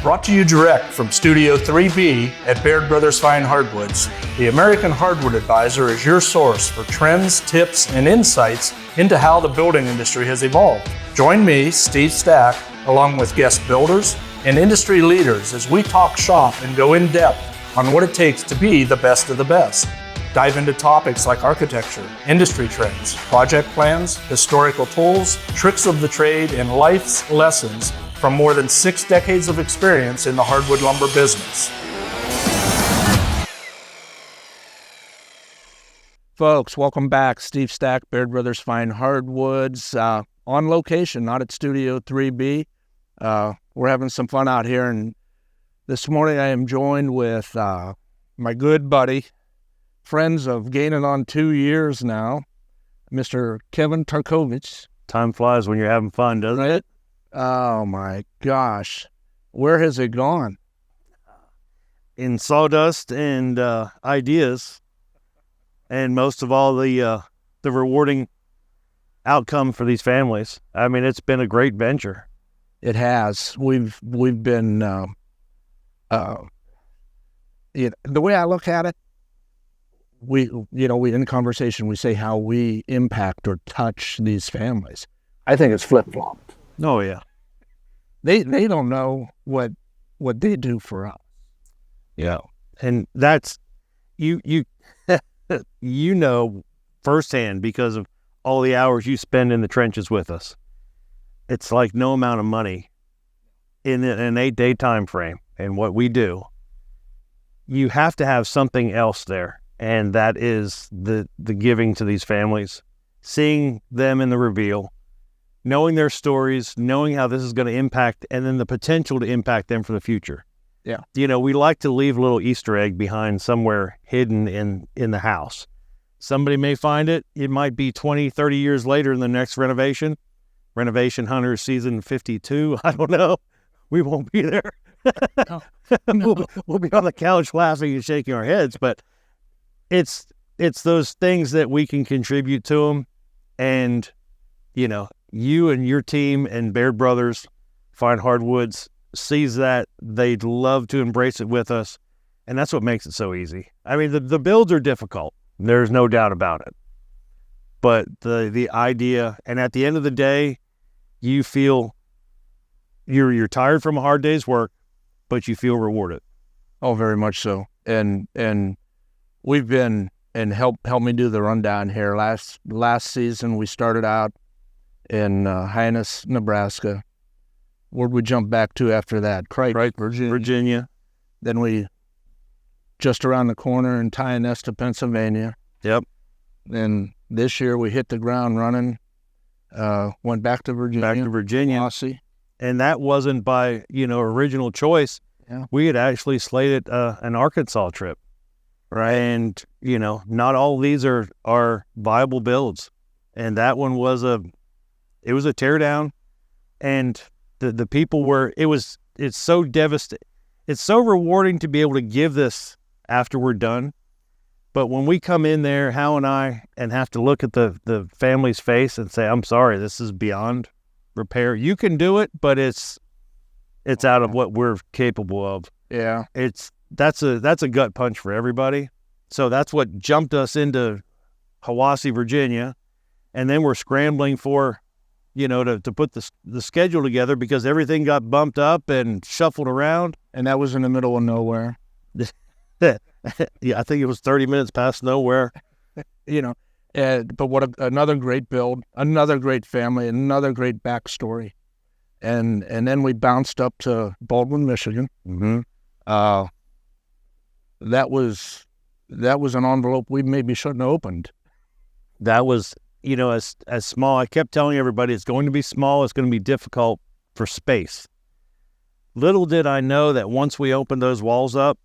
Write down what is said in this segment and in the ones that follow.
Brought to you direct from Studio 3B at Baird Brothers Fine Hardwoods, the American Hardwood Advisor is your source for trends, tips, and insights into how the building industry has evolved. Join me, Steve Stack, along with guest builders and industry leaders as we talk shop and go in depth on what it takes to be the best of the best. Dive into topics like architecture, industry trends, project plans, historical tools, tricks of the trade, and life's lessons from more than 6 decades of experience in the hardwood lumber business. Folks, welcome back. Steve Stack, Baird Brothers Fine Hardwoods, on location, not at Studio 3B. We're having some fun out here, and this morning I am joined with my good buddy, friends of gaining on 2 years now, Mr. Kevin Tarkovich. Time flies when you're having fun, doesn't it? Oh my gosh. Where has it gone? In sawdust and ideas, and most of all, the rewarding outcome for these families. I mean, it's been a great venture. It has. We've been, the way I look at it, we in conversation, we say how we impact or touch these families. I think it's flip-flopped. Oh, yeah. They don't know what they do for us. Yeah. And that's, you you know firsthand because of all the hours you spend in the trenches with us. It's like no amount of money in an 8-day time frame and what we do. You have to have something else there, and that is the giving to these families, seeing them in the reveal, knowing their stories, knowing how this is going to impact, and then the potential to impact them for the future. Yeah. You know, we like to leave a little Easter egg behind somewhere hidden in the house. Somebody may find it. It might be 20, 30 years later in the next renovation. Renovation Hunters season 52. I don't know. We won't be there. No. We'll be on the couch laughing and shaking our heads, but it's those things that we can contribute to them. And, you know, you and your team and Baird Brothers Fine Hardwoods sees that. They'd love to embrace it with us. And that's what makes it so easy. I mean, the builds are difficult. There's no doubt about it. But the idea, and at the end of the day, you feel you're tired from a hard day's work, but you feel rewarded. Oh, very much so. And we've been, and help me do the rundown here. Last season, we started out in Hyannis, Nebraska. Where'd we jump back to after that? Crichton, Virginia. Then we just around the corner in Tionesta, Pennsylvania. Yep. Then this year we hit the ground running. Went back to Virginia. Rossi. And that wasn't by, original choice. Yeah. We had actually slated an Arkansas trip. Right. And, not all of these are viable builds. And that one was a teardown. And the people it's so devastating. It's so rewarding to be able to give this after we're done. But when we come in there, Hal and I, and have to look at the family's face and say, I'm sorry, this is beyond repair. You can do it, but it's out of what we're capable of. Yeah. That's a gut punch for everybody. So that's what jumped us into Hiwassee, Virginia. And then we're scrambling for, to put the schedule together because everything got bumped up and shuffled around. And that was in the middle of nowhere. Yeah, I think it was 30 minutes past nowhere. But what another great build, another great family, another great backstory. And then we bounced up to Baldwin, Michigan. Mm-hmm. That was an envelope we maybe shouldn't have opened. That was, as small. I kept telling everybody it's going to be small. It's going to be difficult for space. Little did I know that once we opened those walls up,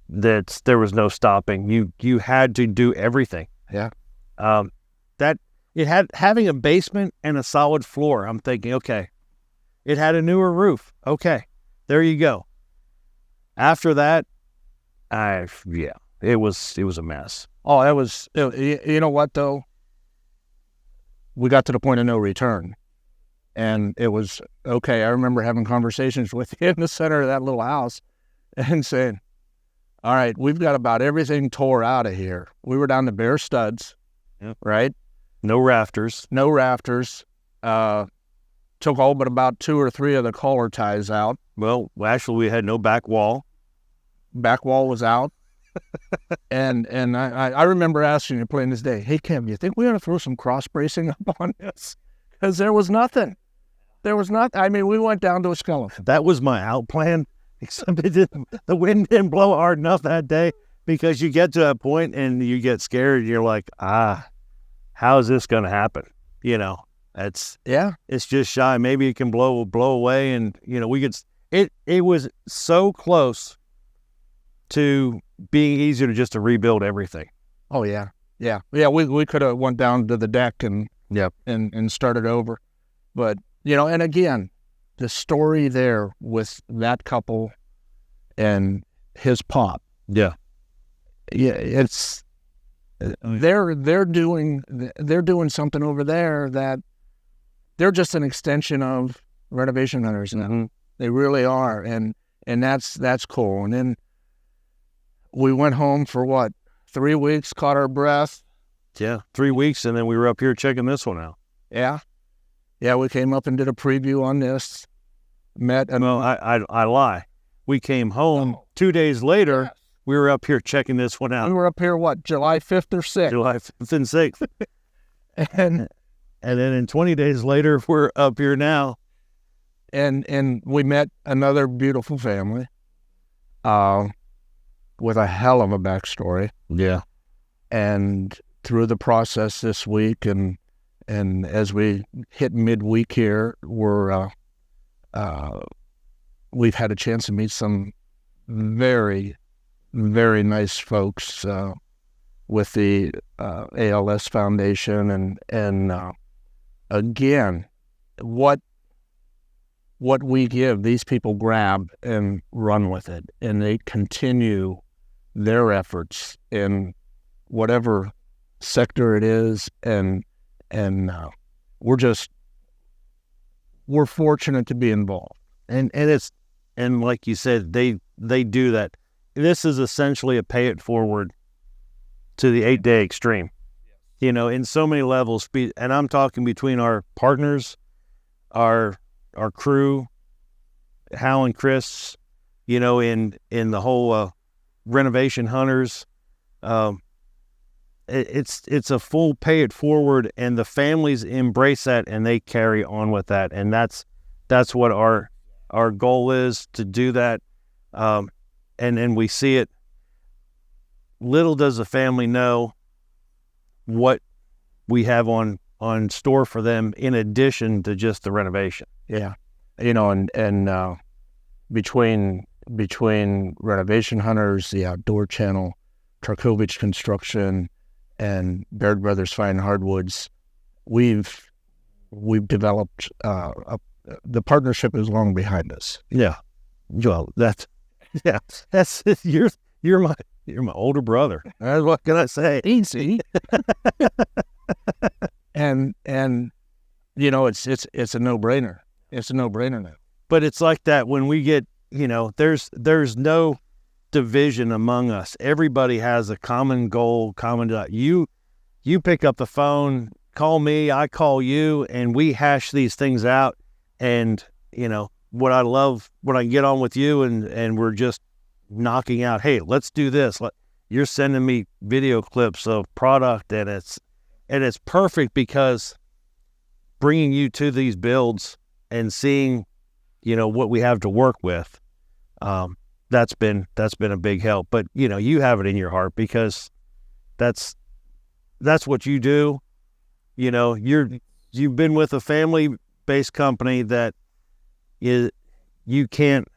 that there was no stopping. You had to do everything. Yeah. That it had having a basement and a solid floor. I'm thinking, okay. It had a newer roof. Okay, there you go. After that, it was a mess. Oh, that was, you know what though? We got to the point of no return. And it was, okay, I remember having conversations with you in the center of that little house and saying, all right, we've got about everything tore out of here. We were down to bare studs, right? No rafters. No rafters. Took all but about 2 or 3 of the collar ties out. Well, actually, we had no back wall. Back wall was out. and I remember asking you plain as day, hey, Kim, you think we ought to throw some cross bracing up on this? Because there was nothing. There was not. I mean, we went down to a skeleton. That was my out plan, except the wind didn't blow hard enough that day, because you get to a point and you get scared. And you're like, how is this going to happen? You know, it's just shy. Maybe it can blow away. And, you know, it was so close to being easier to just to rebuild everything. Oh, yeah. Yeah. Yeah. We could have went down to the deck and started over. But, you know, and again, the story there with that couple and his pop. Yeah. Yeah. It's, they're doing something over there that they're just an extension of Renovation Hunters now. Mm-hmm. They really are. And that's cool. And then we went home for 3 weeks, caught our breath. Yeah. 3 weeks. And then we were up here checking this one out. Yeah. Yeah. We came up and did a preview on this. I lie. We came home 2 days later. Yes. We were up here checking this one out. We were up here, July 5th or 6th? July 5th and 6th. and then 20 days later, we're up here now. And we met another beautiful family with a hell of a backstory. Yeah. And through the process this week and as we hit midweek here, we've had a chance to meet some very, very nice folks with the ALS Foundation, and again, what we give, these people grab and run with it, and they continue their efforts in whatever sector it is, and we're fortunate to be involved. And like you said, they do that. This is essentially a pay it forward to the 8-day extreme. You know, in so many levels, and I'm talking between our partners, our crew, Hal and Chris, you know, in the whole Renovation Hunters. It's a full pay it forward, and the families embrace that and they carry on with that, and that's what our goal is, to do that. And we see it. Little does the family know what we have on store for them in addition to just the renovation. Yeah. You know, and between Renovation Hunters, the Outdoor Channel, Tarkovich Construction, and Baird Brothers Fine Hardwoods, we've developed the partnership is long behind us. Yeah. Well, that's you're my older brother. What can I say? Easy. and you know, it's a no-brainer. It's a no-brainer now. But it's like that when we get, you know, there's no division among us. Everybody has a common goal, you pick up the phone, call me, I call you, and we hash these things out. And, you know, what I love when I get on with you and we're just knocking out, hey, let's do this. You're sending me video clips of product, and it's perfect, because bringing you to these builds and seeing, you know, what we have to work with, that's been a big help. But, you know, you have it in your heart, because that's what you do. You know, you've been with a family-based company that you can't,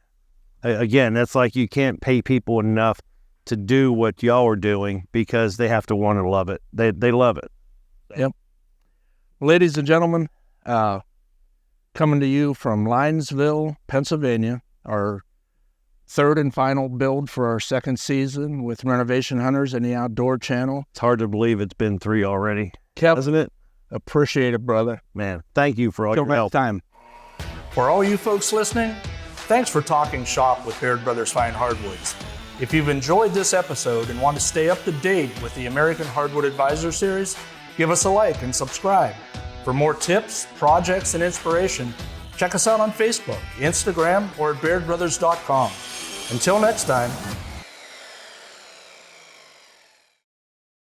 again, that's like you can't pay people enough to do what y'all are doing, because they have to want to love it. They love it. Yep. Ladies and gentlemen, coming to you from Linesville, Pennsylvania, our third and final build for our second season with Renovation Hunters and the Outdoor Channel. It's hard to believe it's been 3 already, Kev, isn't it? Appreciate it, brother. Man, thank you for all your help. Till next time. For all you folks listening, thanks for talking shop with Baird Brothers Fine Hardwoods. If you've enjoyed this episode and want to stay up to date with the American Hardwood Advisor series, give us a like and subscribe. For more tips, projects, and inspiration, check us out on Facebook, Instagram, or at BairdBrothers.com. Until next time,